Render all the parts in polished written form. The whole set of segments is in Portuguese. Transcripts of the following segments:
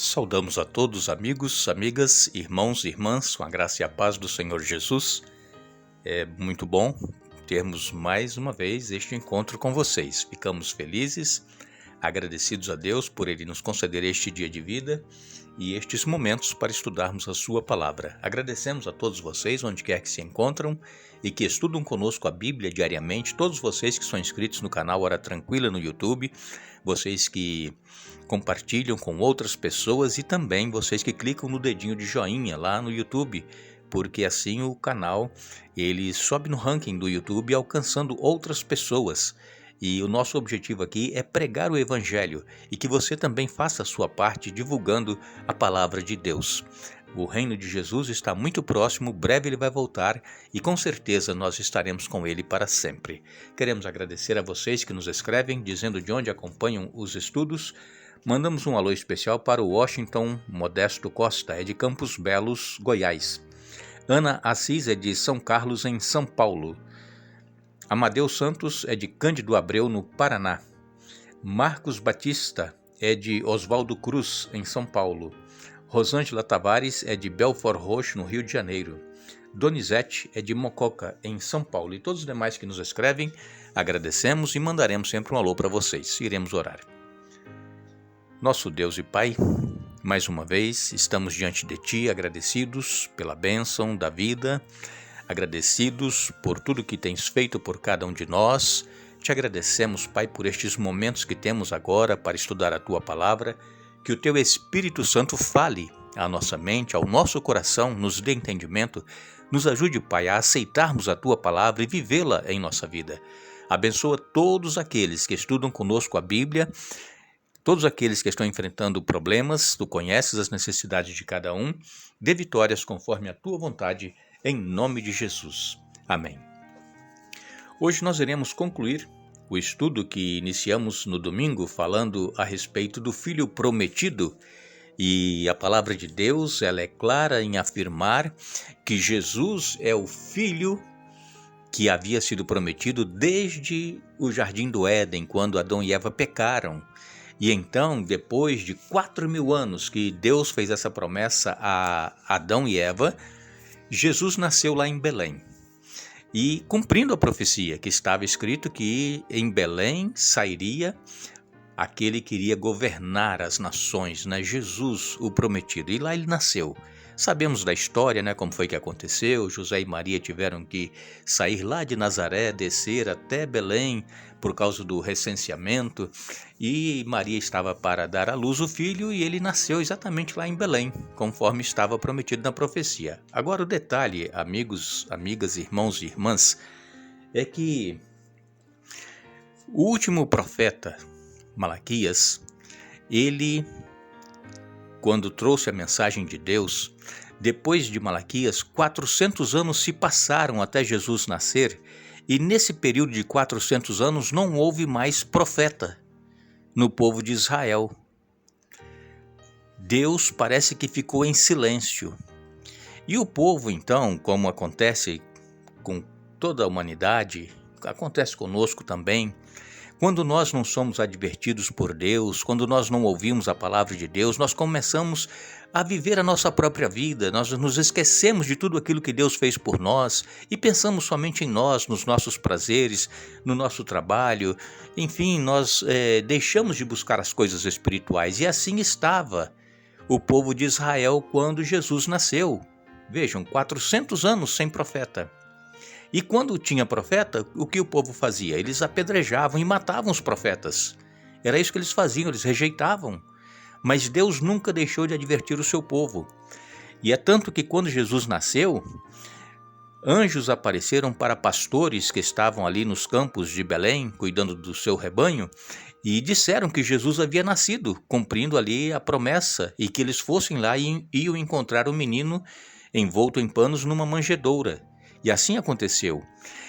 Saudamos a todos, amigos, amigas, irmãos e irmãs, com a graça e a paz do Senhor Jesus. É muito bom termos mais uma vez este encontro com vocês. Ficamos felizes, agradecidos a Deus por Ele nos conceder este dia de vida e estes momentos para estudarmos a Sua Palavra. Agradecemos a todos vocês, onde quer que se encontram e que estudam conosco a Bíblia diariamente, todos vocês que são inscritos no canal Hora Tranquila no YouTube, vocês que compartilham com outras pessoas e também vocês que clicam no dedinho de joinha lá no YouTube, porque assim o canal ele sobe no ranking do YouTube alcançando outras pessoas. E o nosso objetivo aqui é pregar o Evangelho e que você também faça a sua parte divulgando a palavra de Deus. O reino de Jesus está muito próximo, breve ele vai voltar e com certeza nós estaremos com ele para sempre. Queremos agradecer a vocês que nos escrevem, dizendo de onde acompanham os estudos. Mandamos um alô especial para o Washington Modesto Costa, é de Campos Belos, Goiás. Ana Assis é de São Carlos, em São Paulo. Amadeu Santos é de Cândido Abreu, no Paraná. Marcos Batista é de Oswaldo Cruz, em São Paulo. Rosângela Tavares é de Belford Roxo, no Rio de Janeiro. Donizete é de Mococa, em São Paulo. E todos os demais que nos escrevem, agradecemos e mandaremos sempre um alô para vocês. Iremos orar. Nosso Deus e Pai, mais uma vez estamos diante de Ti agradecidos pela bênção da vida, agradecidos por tudo que tens feito por cada um de nós. Te agradecemos, Pai, por estes momentos que temos agora para estudar a Tua Palavra, que o Teu Espírito Santo fale à nossa mente, ao nosso coração, nos dê entendimento, nos ajude, Pai, a aceitarmos a Tua Palavra e vivê-la em nossa vida. Abençoa todos aqueles que estudam conosco a Bíblia, todos aqueles que estão enfrentando problemas, Tu conheces as necessidades de cada um, dê vitórias conforme a Tua vontade, em nome de Jesus. Amém. Hoje nós iremos concluir o estudo que iniciamos no domingo, falando a respeito do Filho Prometido. E a palavra de Deus, ela é clara em afirmar que Jesus é o Filho que havia sido prometido desde o Jardim do Éden, quando Adão e Eva pecaram. E então, depois de 4.000 anos que Deus fez essa promessa a Adão e Eva, Jesus nasceu lá em Belém. E cumprindo a profecia que estava escrito que em Belém sairia aquele que iria governar as nações, né? Jesus, o prometido. E lá ele nasceu. Sabemos da história, né? Como foi que aconteceu. José e Maria tiveram que sair lá de Nazaré, descer até Belém por causa do recenseamento. E Maria estava para dar à luz o filho e ele nasceu exatamente lá em Belém, conforme estava prometido na profecia. Agora o detalhe, amigos, amigas, irmãos e irmãs, é que o último profeta, Malaquias, ele, quando trouxe a mensagem de Deus, depois de Malaquias, 400 anos se passaram até Jesus nascer, e nesse período de 400 anos não houve mais profeta no povo de Israel. Deus parece que ficou em silêncio. E o povo, então, como acontece com toda a humanidade, acontece conosco também, quando nós não somos advertidos por Deus, quando nós não ouvimos a palavra de Deus, nós começamos a viver a nossa própria vida, nós nos esquecemos de tudo aquilo que Deus fez por nós e pensamos somente em nós, nos nossos prazeres, no nosso trabalho, enfim, nós deixamos de buscar as coisas espirituais. E assim estava o povo de Israel quando Jesus nasceu. Vejam, 400 anos sem profeta. E quando tinha profeta, o que o povo fazia? Eles apedrejavam e matavam os profetas. Era isso que eles faziam, eles rejeitavam. Mas Deus nunca deixou de advertir o seu povo. E é tanto que quando Jesus nasceu, anjos apareceram para pastores que estavam ali nos campos de Belém, cuidando do seu rebanho, e disseram que Jesus havia nascido, cumprindo ali a promessa, e que eles fossem lá e iam encontrar o menino envolto em panos numa manjedoura. E assim aconteceu.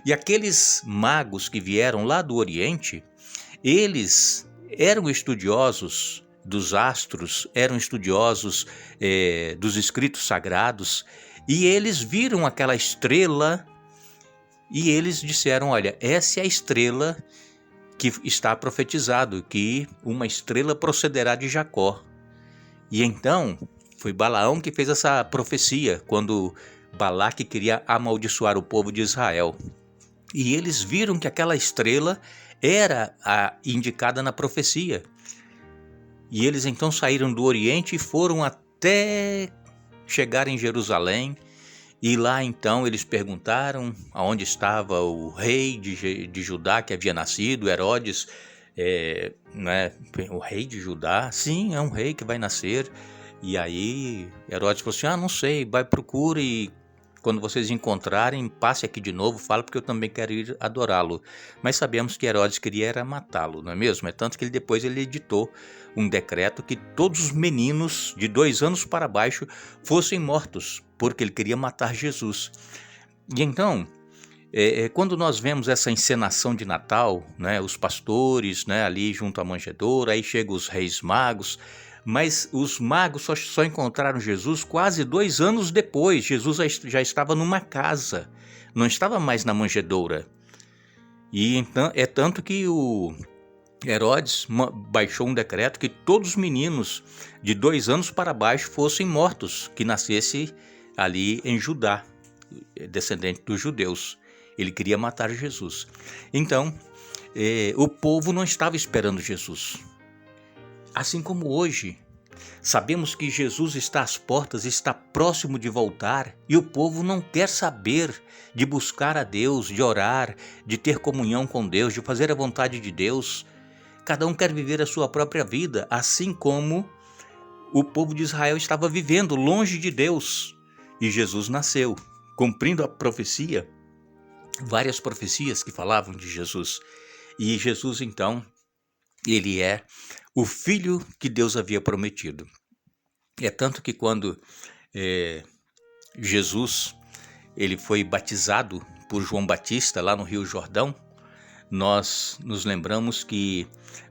E aqueles magos que vieram lá do Oriente, eles eram estudiosos dos astros, eram estudiosos dos escritos sagrados, e eles viram aquela estrela e eles disseram, olha, essa é a estrela que está profetizado, que uma estrela procederá de Jacó. E então foi Balaão que fez essa profecia quando Balaque queria amaldiçoar o povo de Israel. E eles viram que aquela estrela era a indicada na profecia. E eles então saíram do Oriente e foram até chegar em Jerusalém. E lá então eles perguntaram aonde estava o rei de Judá que havia nascido, Herodes, né, o rei de Judá, sim, é um rei que vai nascer. E aí Herodes falou assim, não sei, vai, procura e quando vocês encontrarem, passe aqui de novo, fala porque eu também quero ir adorá-lo. Mas sabemos que Herodes queria era matá-lo, não é mesmo? É tanto que depois ele editou um decreto que todos os meninos de 2 anos para baixo fossem mortos, porque ele queria matar Jesus. E então, quando nós vemos essa encenação de Natal, né, os pastores, né, ali junto à manjedoura, aí chegam os reis magos, mas os magos só encontraram Jesus quase 2 anos depois. Jesus já estava numa casa, não estava mais na manjedoura. E então, é tanto que o Herodes baixou um decreto que todos os meninos de 2 anos para baixo fossem mortos, que nascesse ali em Judá, descendente dos judeus. Ele queria matar Jesus. Então, o povo não estava esperando Jesus. Assim como hoje, sabemos que Jesus está às portas, está próximo de voltar, e o povo não quer saber de buscar a Deus, de orar, de ter comunhão com Deus, de fazer a vontade de Deus. Cada um quer viver a sua própria vida, assim como o povo de Israel estava vivendo longe de Deus. E Jesus nasceu, cumprindo a profecia, várias profecias que falavam de Jesus. E Jesus, então, ele é o filho que Deus havia prometido. É tanto que quando Jesus ele foi batizado por João Batista lá no Rio Jordão, nós nos lembramos que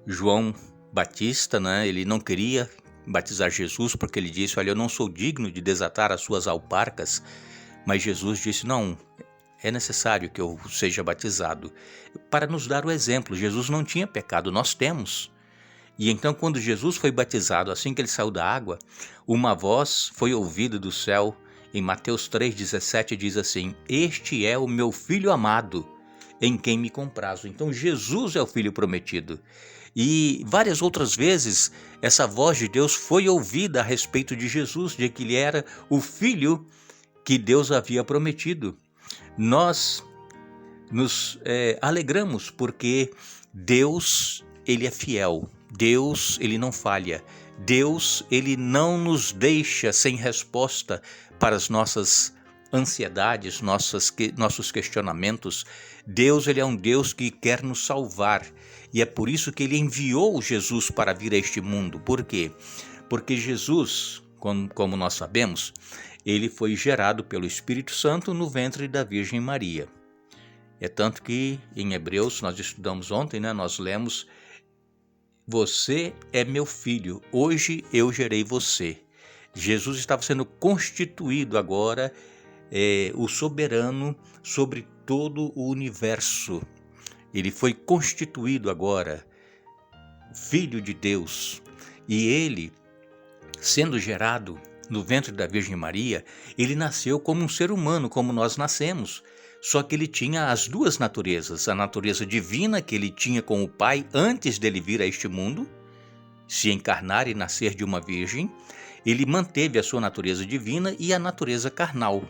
João Batista, né, ele não queria batizar Jesus porque ele disse, olha, eu não sou digno de desatar as suas alparcas, mas Jesus disse, não, é necessário que eu seja batizado, para nos dar o exemplo. Jesus não tinha pecado, nós temos. E então quando Jesus foi batizado, assim que ele saiu da água, uma voz foi ouvida do céu, em Mateus 3,17 diz assim, este é o meu filho amado, em quem me comprazo. Então Jesus é o filho prometido. E várias outras vezes essa voz de Deus foi ouvida a respeito de Jesus, de que ele era o filho que Deus havia prometido. Nós nos alegramos porque Deus, ele é fiel. Deus, ele não falha. Deus, ele não nos deixa sem resposta para as nossas ansiedades, nossos questionamentos. Deus, ele é um Deus que quer nos salvar. E é por isso que ele enviou Jesus para vir a este mundo. Por quê? Porque Jesus, como nós sabemos, ele foi gerado pelo Espírito Santo no ventre da Virgem Maria. É tanto que em Hebreus, nós estudamos ontem, né, nós lemos, você é meu filho, hoje eu gerei você. Jesus estava sendo constituído agora, o soberano sobre todo o universo. Ele foi constituído agora, filho de Deus. E ele, sendo gerado no ventre da Virgem Maria, ele nasceu como um ser humano, como nós nascemos. Só que ele tinha as duas naturezas, a natureza divina que ele tinha com o Pai antes dele vir a este mundo, se encarnar e nascer de uma virgem. Ele manteve a sua natureza divina e a natureza carnal.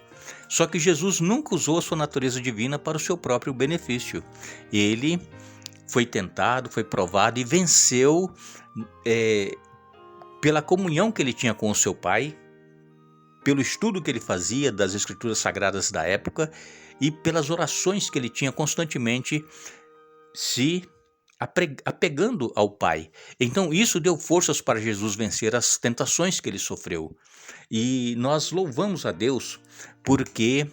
Só que Jesus nunca usou a sua natureza divina para o seu próprio benefício. Ele foi tentado, foi provado e venceu pela comunhão que ele tinha com o seu Pai, pelo estudo que ele fazia das Escrituras Sagradas da época e pelas orações que ele tinha constantemente se apegando ao Pai. Então isso deu forças para Jesus vencer as tentações que ele sofreu. E nós louvamos a Deus porque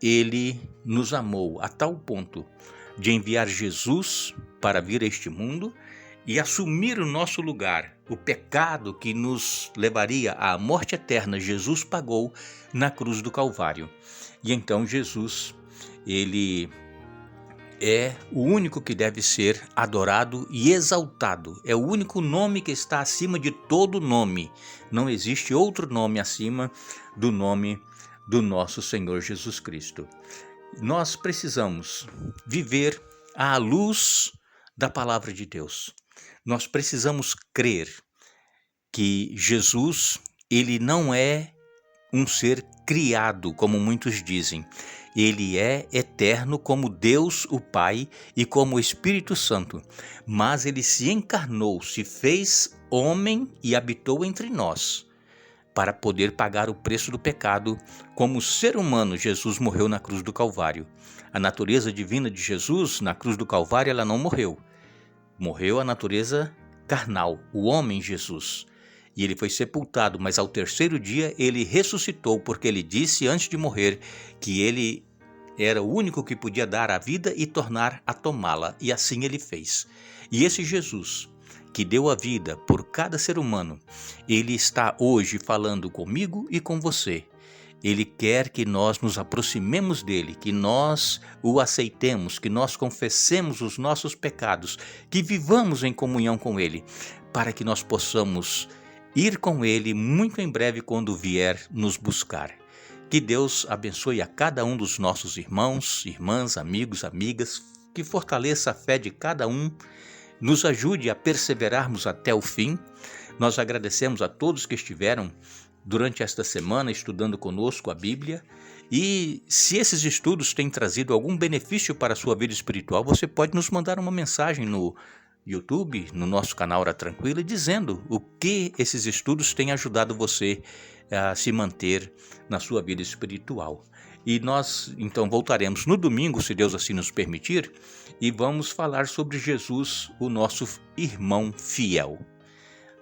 ele nos amou a tal ponto de enviar Jesus para vir a este mundo e assumir o nosso lugar. O pecado que nos levaria à morte eterna, Jesus pagou na cruz do Calvário. E então Jesus, ele é o único que deve ser adorado e exaltado. É o único nome que está acima de todo nome. Não existe outro nome acima do nome do nosso Senhor Jesus Cristo. Nós precisamos viver à luz da palavra de Deus. Nós precisamos crer que Jesus, ele não é um ser criado, como muitos dizem. Ele é eterno como Deus o Pai e como o Espírito Santo, mas ele se encarnou, se fez homem e habitou entre nós, para poder pagar o preço do pecado. Como ser humano, Jesus morreu na cruz do Calvário. A natureza divina de Jesus, na cruz do Calvário, ela não morreu. Morreu a natureza carnal, o homem Jesus. E ele foi sepultado, mas ao terceiro dia ele ressuscitou, porque ele disse antes de morrer que ele era o único que podia dar a vida e tornar a tomá-la, e assim ele fez. E esse Jesus, que deu a vida por cada ser humano, ele está hoje falando comigo e com você. Ele quer que nós nos aproximemos dele, que nós o aceitemos, que nós confessemos os nossos pecados, que vivamos em comunhão com ele, para que nós possamos ir com ele muito em breve quando vier nos buscar. Que Deus abençoe a cada um dos nossos irmãos, irmãs, amigos, amigas, que fortaleça a fé de cada um, nos ajude a perseverarmos até o fim. Nós agradecemos a todos que estiveram durante esta semana estudando conosco a Bíblia, e se esses estudos têm trazido algum benefício para a sua vida espiritual, você pode nos mandar uma mensagem no YouTube, no nosso canal Hora Tranquila, dizendo o que esses estudos têm ajudado você a se manter na sua vida espiritual. E nós então voltaremos no domingo, se Deus assim nos permitir, e vamos falar sobre Jesus, o nosso irmão fiel.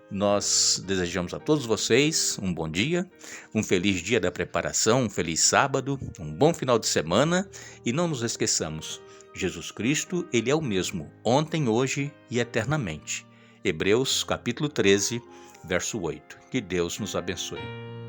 Nós desejamos a todos vocês um bom dia, um feliz dia da preparação, um feliz sábado, um bom final de semana, e não nos esqueçamos, Jesus Cristo, ele é o mesmo, ontem, hoje e eternamente. Hebreus capítulo 13, verso 8. Que Deus nos abençoe.